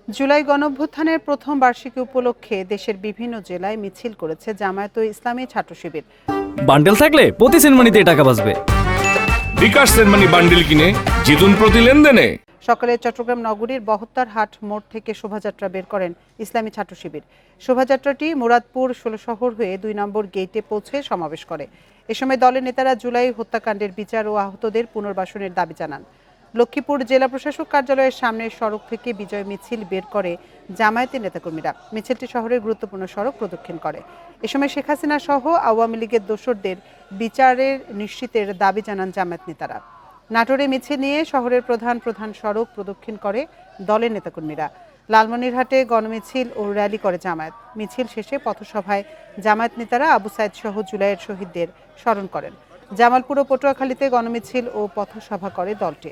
জুলাই গণঅভ্যুত্থানের প্রথম বার্ষিকী উপলক্ষে দেশের বিভিন্ন জেলায় মিছিল করেছে জামায়াত ইসলামী ছাত্র শিবির। বান্ডেল থাকলে প্রতি সেনমানিতে টাকা বাঁচবে। বিকাশ সেনমানি বান্ডেল কিনে জিতুন প্রতি লেনদেনে। সকালে চট্টগ্রাম নগরীর বহত্তার হাট মোড় থেকে শোভাযাত্রা বের করেন ইসলামী ছাত্র শিবির। শোভাযাত্রাটি মুরাদপুর ১৬ শহর হয়ে ২ নম্বর গেটে পৌঁছে সমাবেশ করে। এ সময় দলের নেতারা জুলাই হত্যাকাণ্ডের বিচার ও আহতদের পুনর্বাসনের দাবি জানান। লক্ষ্মীপুর জেলা প্রশাসক কার্যালয়ের সামনের সড়ক থেকে বিজয় মিছিল বের করে জামায়াতের নেতাকর্মীরা। মিছিলটি শহরের গুরুত্বপূর্ণ সড়ক প্রদক্ষিণ করে। এ সময় শেখ হাসিনা সহ আওয়ামী লীগের দোসরদের বিচারের নিশ্চিতের দাবি জানান জামায়াত নেতারা। নাটোরে মিছিল নিয়ে শহরের প্রধান প্রধান সড়ক প্রদক্ষিণ করে দলের নেতাকর্মীরা। লালমনিরহাটে গণমিছিল ও র্যালি করে জামায়াত। মিছিল শেষে পথসভায় জামায়াত নেতারা আবু সাইদ সহ জুলাইয়ের শহীদদের স্মরণ করেন। জামালপুর ও পটুয়াখালীতে গণমিছিল ও পথসভা করে দলটি।